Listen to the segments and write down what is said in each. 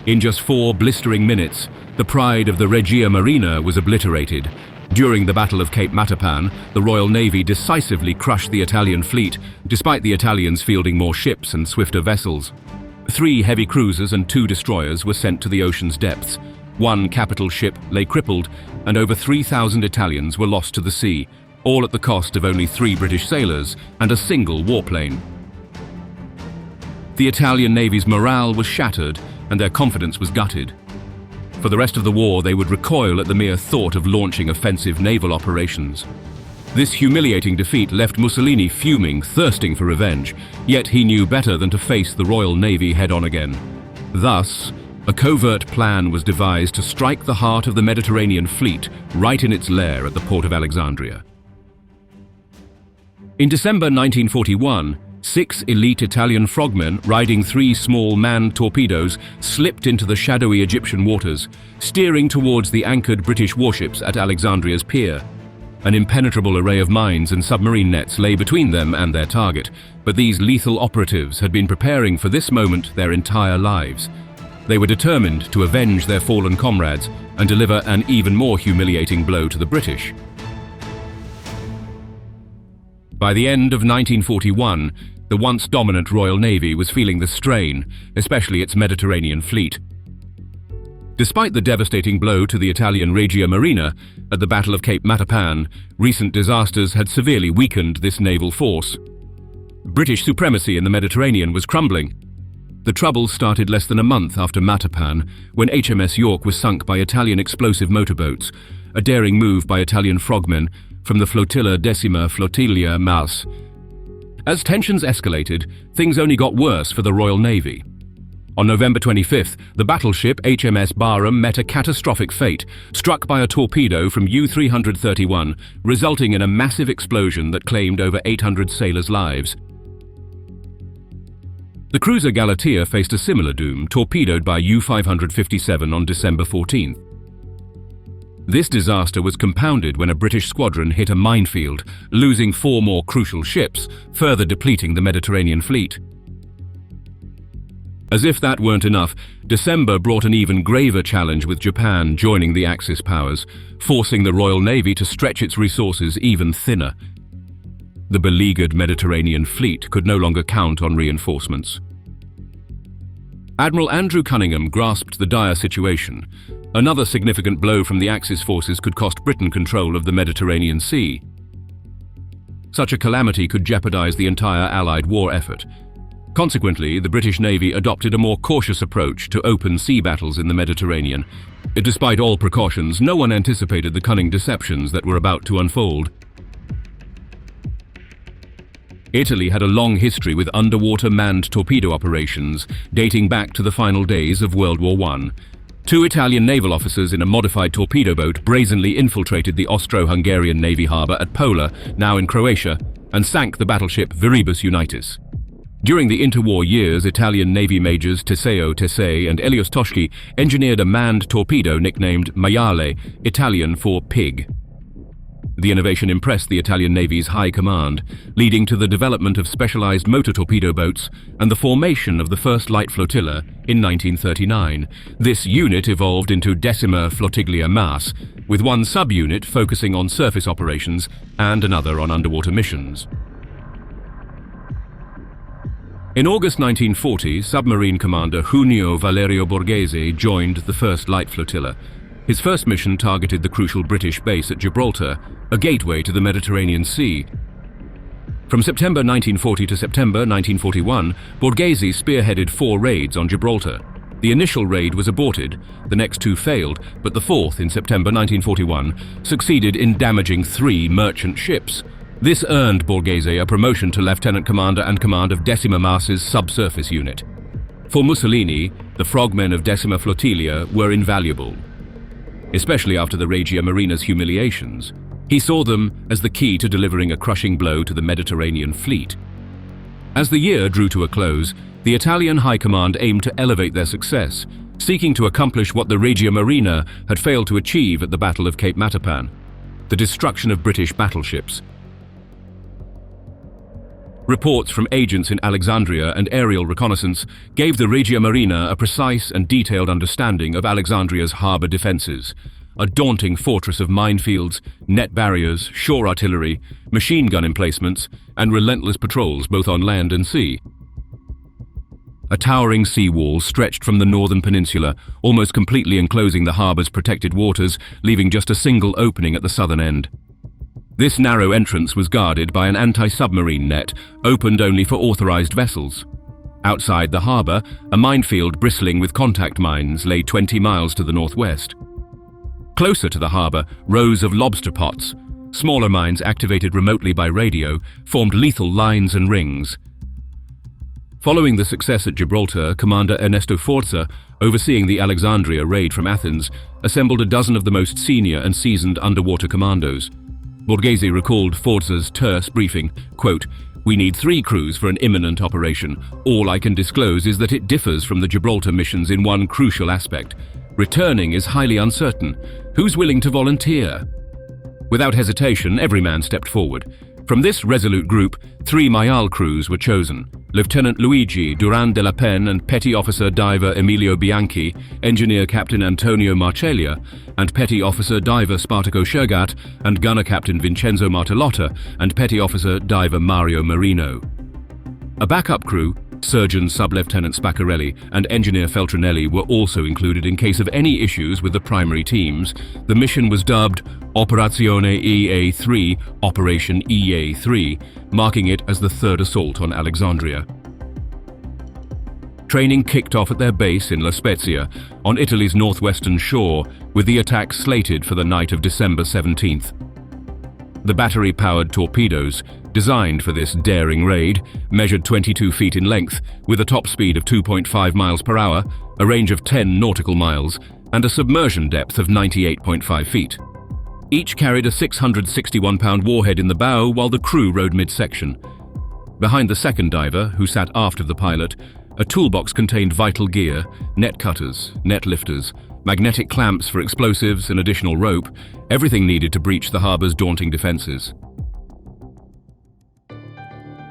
In just 4 blistering minutes, the pride of the Regia Marina was obliterated. During the Battle of Cape Matapan, the Royal Navy decisively crushed the Italian fleet, despite the Italians fielding more ships and swifter vessels. 3 heavy cruisers and 2 destroyers were sent to the ocean's depths. 1 capital ship lay crippled, and over 3,000 Italians were lost to the sea, all at the cost of only 3 British sailors and a single warplane. The Italian Navy's morale was shattered, and their confidence was gutted. For the rest of the war, they would recoil at the mere thought of launching offensive naval operations. This humiliating defeat left Mussolini fuming, thirsting for revenge, yet he knew better than to face the Royal Navy head-on again. Thus, a covert plan was devised to strike the heart of the Mediterranean fleet right in its lair at the Port of Alexandria. In December 1941, 6 elite Italian frogmen riding 3 small manned torpedoes slipped into the shadowy Egyptian waters, steering towards the anchored British warships at Alexandria's pier. An impenetrable array of mines and submarine nets lay between them and their target, but these lethal operatives had been preparing for this moment their entire lives. They were determined to avenge their fallen comrades and deliver an even more humiliating blow to the British. By the end of 1941, the once dominant Royal Navy was feeling the strain, especially its Mediterranean fleet. Despite the devastating blow to the Italian Regia Marina at the Battle of Cape Matapan, recent disasters had severely weakened this naval force. British supremacy in the Mediterranean was crumbling. The troubles started less than a month after Matapan, when HMS York was sunk by Italian explosive motorboats, a daring move by Italian frogmen from the flotilla Decima Flottiglia Mas. As tensions escalated, things only got worse for the Royal Navy. On November 25th, the battleship HMS Barham met a catastrophic fate, struck by a torpedo from U-331, resulting in a massive explosion that claimed over 800 sailors' lives. The cruiser Galatea faced a similar doom, torpedoed by U-557 on December 14th. This disaster was compounded when a British squadron hit a minefield, losing 4 more crucial ships, further depleting the Mediterranean fleet. As if that weren't enough, December brought an even graver challenge with Japan joining the Axis powers, forcing the Royal Navy to stretch its resources even thinner. The beleaguered Mediterranean fleet could no longer count on reinforcements. Admiral Andrew Cunningham grasped the dire situation. Another significant blow from the Axis forces could cost Britain control of the Mediterranean Sea. Such a calamity could jeopardize the entire Allied war effort. Consequently, the British Navy adopted a more cautious approach to open sea battles in the Mediterranean. Despite all precautions, no one anticipated the cunning deceptions that were about to unfold. Italy had a long history with underwater manned torpedo operations, dating back to the final days of World War I. 2 Italian naval officers in a modified torpedo boat brazenly infiltrated the Austro-Hungarian Navy harbour at Pola, now in Croatia, and sank the battleship Viribus Unitis. During the interwar years, Italian Navy majors Teseo Tesei and Elios Toschi engineered a manned torpedo nicknamed Maiale, Italian for pig. The innovation impressed the Italian Navy's high command, leading to the development of specialized motor torpedo boats and the formation of the first light flotilla in 1939. This unit evolved into Decima Flottiglia Mas, with one subunit focusing on surface operations and another on underwater missions. In August 1940, submarine commander Junio Valerio Borghese joined the first light flotilla. His first mission targeted the crucial British base at Gibraltar, a gateway to the Mediterranean Sea. From September 1940 to September 1941, Borghese spearheaded 4 raids on Gibraltar. The initial raid was aborted, the next 2 failed, but the 4th in September 1941 succeeded in damaging 3 merchant ships. This earned Borghese a promotion to lieutenant commander and command of Decima Mas's subsurface unit. For Mussolini, the frogmen of Decima Flottiglia were invaluable, especially after the Regia Marina's humiliations. He saw them as the key to delivering a crushing blow to the Mediterranean fleet. As the year drew to a close, the Italian High Command aimed to elevate their success, seeking to accomplish what the Regia Marina had failed to achieve at the Battle of Cape Matapan: the destruction of British battleships. Reports from agents in Alexandria and aerial reconnaissance gave the Regia Marina a precise and detailed understanding of Alexandria's harbour defences, a daunting fortress of minefields, net barriers, shore artillery, machine gun emplacements, and relentless patrols both on land and sea. A towering seawall stretched from the northern peninsula, almost completely enclosing the harbour's protected waters, leaving just a single opening at the southern end. This narrow entrance was guarded by an anti-submarine net, opened only for authorised vessels. Outside the harbour, a minefield bristling with contact mines lay 20 miles to the northwest. Closer to the harbour, rows of lobster pots, smaller mines activated remotely by radio, formed lethal lines and rings. Following the success at Gibraltar, Commander Ernesto Forza, overseeing the Alexandria raid from Athens, assembled a dozen of the most senior and seasoned underwater commandos. Borghese recalled Forza's terse briefing, quote, "We need 3 crews for an imminent operation. All I can disclose is that it differs from the Gibraltar missions in one crucial aspect. Returning is highly uncertain. Who's willing to volunteer?" Without hesitation, every man stepped forward. From this resolute group, 3 Mayal crews were chosen. Lieutenant Luigi Duran de la Pen and Petty Officer Diver Emilio Bianchi, Engineer Captain Antonio Marcellia, and Petty Officer Diver Spartaco Shergat, and Gunner Captain Vincenzo Martellotta, and Petty Officer Diver Mario Marino. A backup crew, Surgeon Sub-Lieutenant Spaccarelli and Engineer Feltrinelli, were also included in case of any issues with the primary teams. The mission was dubbed Operazione EA3, Operation EA3, marking it as the 3rd assault on Alexandria. Training kicked off at their base in La Spezia, on Italy's northwestern shore, with the attack slated for the night of December 17th. The battery-powered torpedoes, designed for this daring raid, measured 22 feet in length, with a top speed of 2.5 miles per hour, a range of 10 nautical miles, and a submersion depth of 98.5 feet. Each carried a 661-pound warhead in the bow while the crew rode midsection. Behind the second diver, who sat aft of the pilot, a toolbox contained vital gear, net cutters, net lifters, magnetic clamps for explosives and additional rope, everything needed to breach the harbour's daunting defences.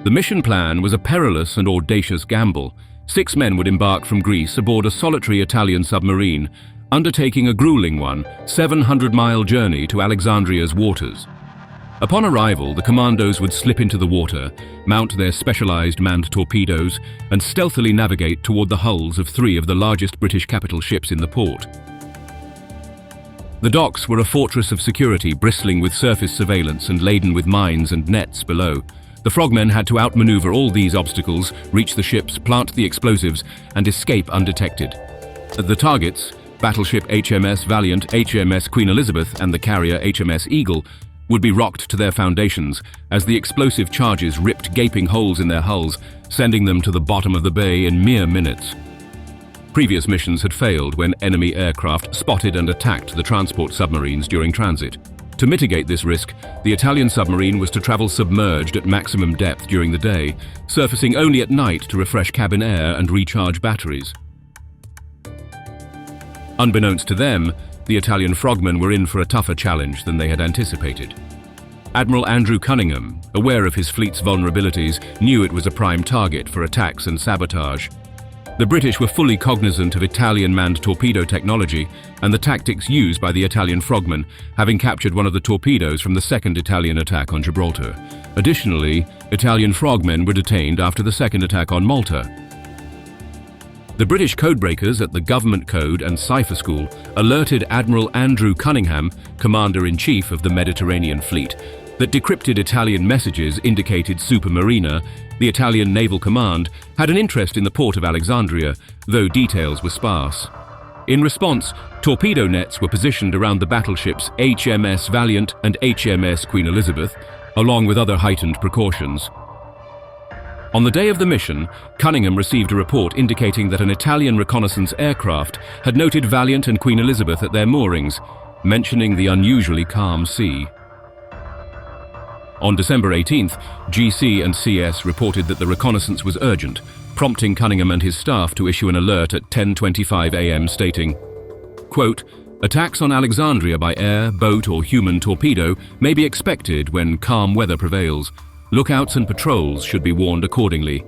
The mission plan was a perilous and audacious gamble. 6 men would embark from Greece aboard a solitary Italian submarine, undertaking a grueling 700-mile journey to Alexandria's waters. Upon arrival, the commandos would slip into the water, mount their specialized manned torpedoes, and stealthily navigate toward the hulls of 3 of the largest British capital ships in the port. The docks were a fortress of security bristling with surface surveillance and laden with mines and nets below. The frogmen had to outmaneuver all these obstacles, reach the ships, plant the explosives, and escape undetected. The targets, battleship HMS Valiant, HMS Queen Elizabeth, and the carrier HMS Eagle, would be rocked to their foundations as the explosive charges ripped gaping holes in their hulls, sending them to the bottom of the bay in mere minutes. Previous missions had failed when enemy aircraft spotted and attacked the transport submarines during transit. To mitigate this risk, the Italian submarine was to travel submerged at maximum depth during the day, surfacing only at night to refresh cabin air and recharge batteries. Unbeknownst to them, the Italian frogmen were in for a tougher challenge than they had anticipated. Admiral Andrew Cunningham, aware of his fleet's vulnerabilities, knew it was a prime target for attacks and sabotage. The British were fully cognizant of Italian manned torpedo technology and the tactics used by the Italian frogmen, having captured one of the torpedoes from the second Italian attack on Gibraltar. Additionally, Italian frogmen were detained after the second attack on Malta. The British codebreakers at the Government Code and Cipher School alerted Admiral Andrew Cunningham, Commander-in-Chief of the Mediterranean Fleet, that decrypted Italian messages indicated Supermarina, the Italian Naval Command, had an interest in the port of Alexandria, though details were sparse. In response, torpedo nets were positioned around the battleships HMS Valiant and HMS Queen Elizabeth, along with other heightened precautions. On the day of the mission, Cunningham received a report indicating that an Italian reconnaissance aircraft had noted Valiant and Queen Elizabeth at their moorings, mentioning the unusually calm sea. On December 18th, GC and CS reported that the reconnaissance was urgent, prompting Cunningham and his staff to issue an alert at 10:25 a.m. stating, quote, "Attacks on Alexandria by air, boat or human torpedo may be expected when calm weather prevails. Lookouts and patrols should be warned accordingly.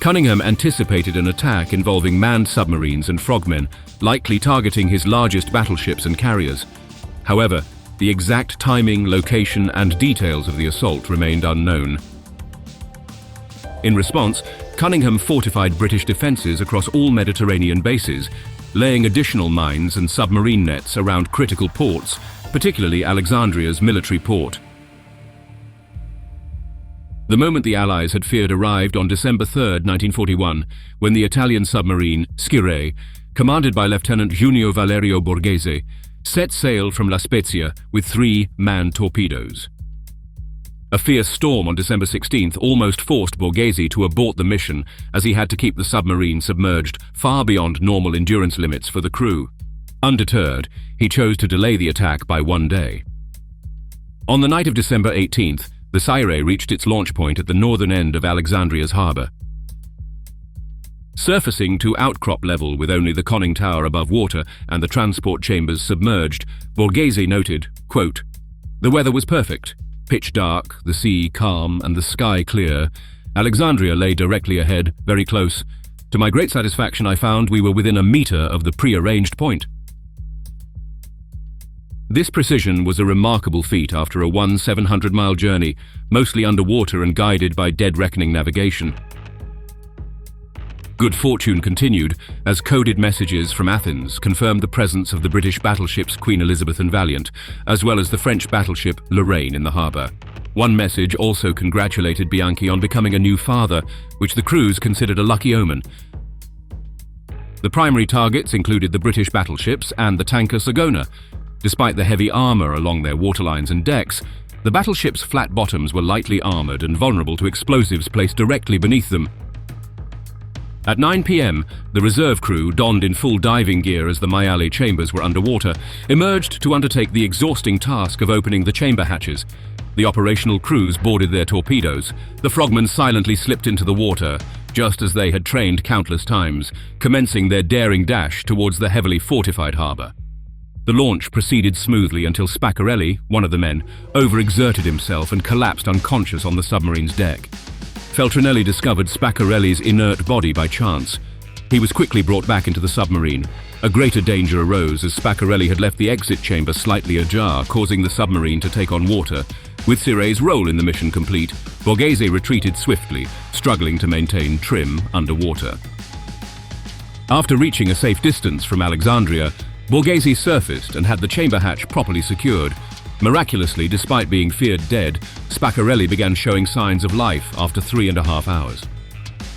Cunningham anticipated an attack involving manned submarines and frogmen, likely targeting his largest battleships and carriers. However, the exact timing, location, and details of the assault remained unknown. In response, Cunningham fortified British defences across all Mediterranean bases, laying additional mines and submarine nets around critical ports, particularly Alexandria's military port. The moment the Allies had feared arrived on December 3, 1941, when the Italian submarine Scirè, commanded by Lieutenant Junio Valerio Borghese, set sail from La Spezia with 3 manned torpedoes. A fierce storm on December 16th almost forced Borghese to abort the mission, as he had to keep the submarine submerged far beyond normal endurance limits for the crew. Undeterred, he chose to delay the attack by 1 day. On the night of December 18th, the Scirè reached its launch point at the northern end of Alexandria's harbour. Surfacing to outcrop level with only the conning tower above water and the transport chambers submerged, Borghese noted, quote, "The weather was perfect. Pitch dark, the sea calm, and the sky clear. Alexandria lay directly ahead, very close. To my great satisfaction, I found we were within a metre of the pre-arranged point." This precision was a remarkable feat after a 700-mile journey, mostly underwater and guided by dead-reckoning navigation. Good fortune continued as coded messages from Athens confirmed the presence of the British battleships Queen Elizabeth and Valiant, as well as the French battleship Lorraine in the harbour. One message also congratulated Bianchi on becoming a new father, which the crews considered a lucky omen. The primary targets included the British battleships and the tanker Sagona. Despite the heavy armour along their waterlines and decks, the battleships' flat bottoms were lightly armoured and vulnerable to explosives placed directly beneath them. At 9 p.m, the reserve crew, donned in full diving gear as the Maiale chambers were underwater, emerged to undertake the exhausting task of opening the chamber hatches. The operational crews boarded their torpedoes. The frogmen silently slipped into the water, just as they had trained countless times, commencing their daring dash towards the heavily fortified harbour. The launch proceeded smoothly until Spaccarelli, one of the men, overexerted himself and collapsed unconscious on the submarine's deck. Feltrinelli discovered Spaccarelli's inert body by chance. He was quickly brought back into the submarine. A greater danger arose as Spaccarelli had left the exit chamber slightly ajar, causing the submarine to take on water. With Scirè's role in the mission complete, Borghese retreated swiftly, struggling to maintain trim underwater. After reaching a safe distance from Alexandria, Borghese surfaced and had the chamber hatch properly secured. Miraculously, despite being feared dead, Spaccarelli began showing signs of life after 3.5 hours.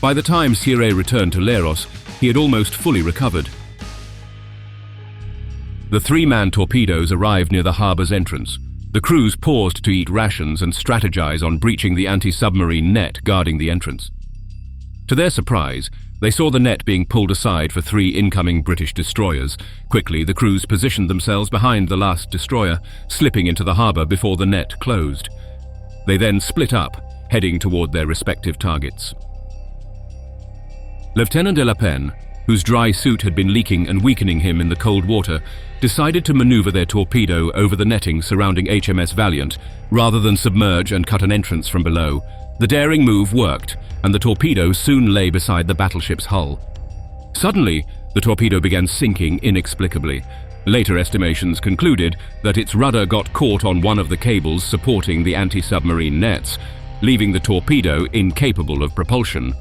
By the time Scirè returned to Leros, he had almost fully recovered. The 3-man torpedoes arrived near the harbour's entrance. The crews paused to eat rations and strategize on breaching the anti-submarine net guarding the entrance. To their surprise, they saw the net being pulled aside for 3 incoming British destroyers. Quickly, the crews positioned themselves behind the last destroyer, slipping into the harbour before the net closed. They then split up, heading toward their respective targets. Lieutenant de la Penne, whose dry suit had been leaking and weakening him in the cold water, decided to maneuver their torpedo over the netting surrounding HMS Valiant, rather than submerge and cut an entrance from below. The daring move worked, and the torpedo soon lay beside the battleship's hull. Suddenly, the torpedo began sinking inexplicably. Later estimations concluded that its rudder got caught on one of the cables supporting the anti-submarine nets, leaving the torpedo incapable of propulsion.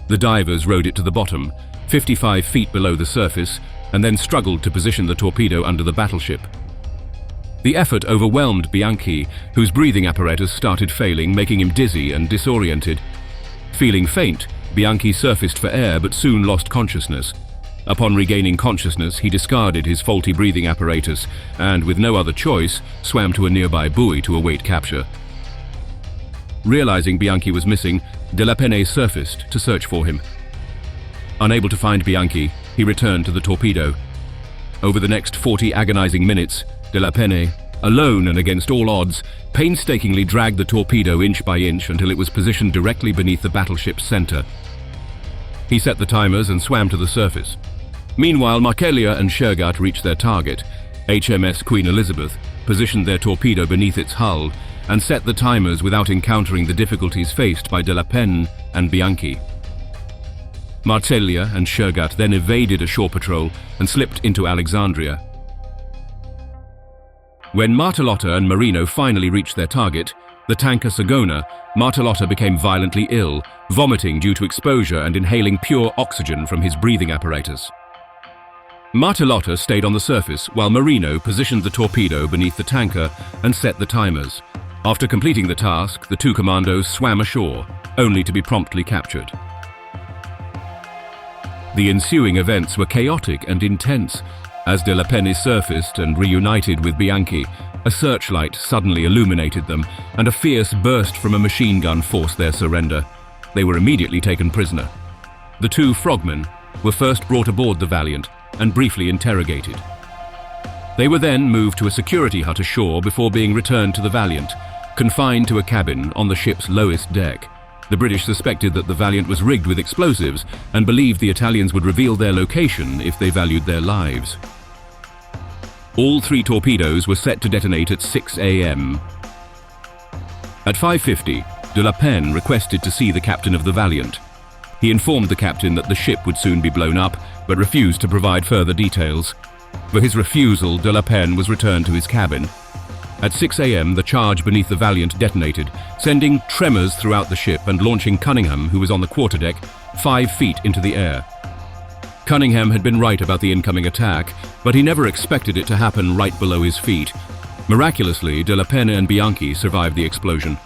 The divers rowed it to the bottom, 55 feet below the surface, and then struggled to position the torpedo under the battleship. The effort overwhelmed Bianchi, whose breathing apparatus started failing, making him dizzy and disoriented. Feeling faint, Bianchi surfaced for air but soon lost consciousness. Upon regaining consciousness, he discarded his faulty breathing apparatus and, with no other choice, swam to a nearby buoy to await capture. Realizing Bianchi was missing, de la Penne surfaced to search for him. Unable to find Bianchi, he returned to the torpedo. Over the next 40 agonizing minutes, de la Penne, alone and against all odds, painstakingly dragged the torpedo inch by inch until it was positioned directly beneath the battleship's center. He set the timers and swam to the surface. Meanwhile, Markellia and Shergat reached their target. HMS Queen Elizabeth positioned their torpedo beneath its hull, and set the timers without encountering the difficulties faced by De La Penne and Bianchi. Marceglia and Shergat then evaded a shore patrol and slipped into Alexandria. When Martellotta and Marino finally reached their target, the tanker Sagona, Martellotta became violently ill, vomiting due to exposure and inhaling pure oxygen from his breathing apparatus. Martellotta stayed on the surface while Marino positioned the torpedo beneath the tanker and set the timers. After completing the task, the two commandos swam ashore, only to be promptly captured. The ensuing events were chaotic and intense. As De La Penne surfaced and reunited with Bianchi, a searchlight suddenly illuminated them, and a fierce burst from a machine gun forced their surrender. They were immediately taken prisoner. The two frogmen were first brought aboard the Valiant and briefly interrogated. They were then moved to a security hut ashore before being returned to the Valiant, confined to a cabin on the ship's lowest deck. The British suspected that the Valiant was rigged with explosives and believed the Italians would reveal their location if they valued their lives. All three torpedoes were set to detonate at 6 a.m. At 5:50, De La Penne requested to see the captain of the Valiant. He informed the captain that the ship would soon be blown up, but refused to provide further details. For his refusal, De La Penne was returned to his cabin. At 6 a.m., the charge beneath the Valiant detonated, sending tremors throughout the ship and launching Cunningham, who was on the quarterdeck, 5 feet into the air. Cunningham had been right about the incoming attack, but he never expected it to happen right below his feet. Miraculously, De La Penne and Bianchi survived the explosion.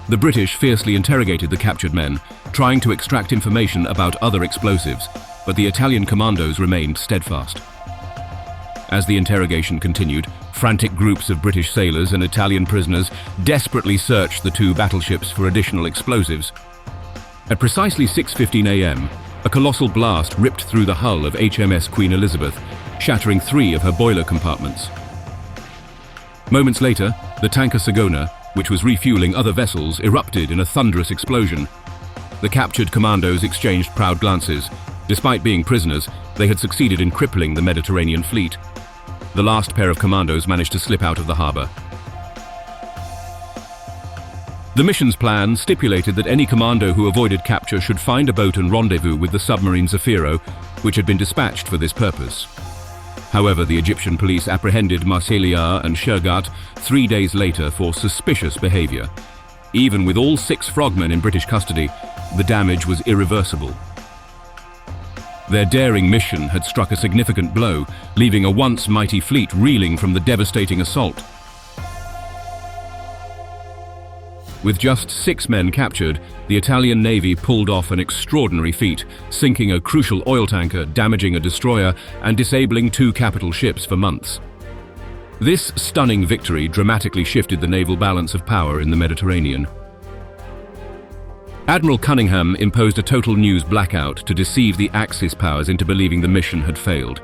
The British fiercely interrogated the captured men, trying to extract information about other explosives, but the Italian commandos remained steadfast. As the interrogation continued, frantic groups of British sailors and Italian prisoners desperately searched the two battleships for additional explosives. At precisely 6:15 a.m., a colossal blast ripped through the hull of HMS Queen Elizabeth, shattering 3 of her boiler compartments. Moments later, the tanker Sagona, which was refueling other vessels, erupted in a thunderous explosion. The captured commandos exchanged proud glances. Despite being prisoners, they had succeeded in crippling the Mediterranean fleet. The last pair of commandos managed to slip out of the harbor. The mission's plan stipulated that any commando who avoided capture should find a boat and rendezvous with the submarine Zafiro, which had been dispatched for this purpose. However, the Egyptian police apprehended Marceglia and Shergat 3 days later for suspicious behavior. Even with all 6 frogmen in British custody, the damage was irreversible. Their daring mission had struck a significant blow, leaving a once mighty fleet reeling from the devastating assault. With just 6 men captured, the Italian Navy pulled off an extraordinary feat, sinking a crucial oil tanker, damaging a destroyer, and disabling 2 capital ships for months. This stunning victory dramatically shifted the naval balance of power in the Mediterranean. Admiral Cunningham imposed a total news blackout to deceive the Axis powers into believing the mission had failed.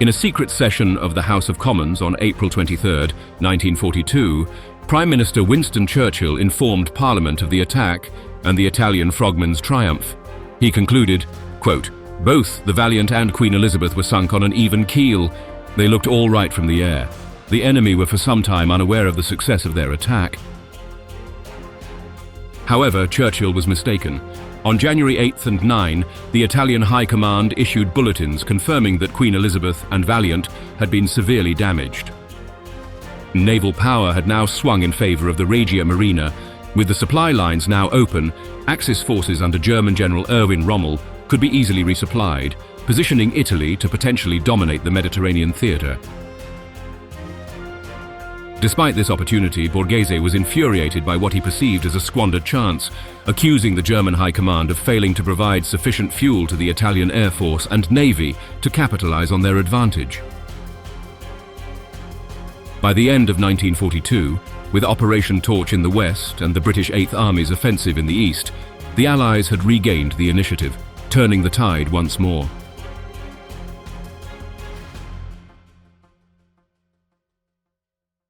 In a secret session of the House of Commons on April 23, 1942, Prime Minister Winston Churchill informed Parliament of the attack and the Italian frogmen's triumph. He concluded, quote, "Both the Valiant and Queen Elizabeth were sunk on an even keel. They looked all right from the air. The enemy were for some time unaware of the success of their attack." However, Churchill was mistaken. On January 8 and 9, the Italian High Command issued bulletins confirming that Queen Elizabeth and Valiant had been severely damaged. Naval power had now swung in favor of the Regia Marina. With the supply lines now open, Axis forces under German General Erwin Rommel could be easily resupplied, positioning Italy to potentially dominate the Mediterranean theater. Despite this opportunity, Borghese was infuriated by what he perceived as a squandered chance, accusing the German High Command of failing to provide sufficient fuel to the Italian Air Force and Navy to capitalize on their advantage. By the end of 1942, with Operation Torch in the west and the British 8th Army's offensive in the east, the Allies had regained the initiative, turning the tide once more.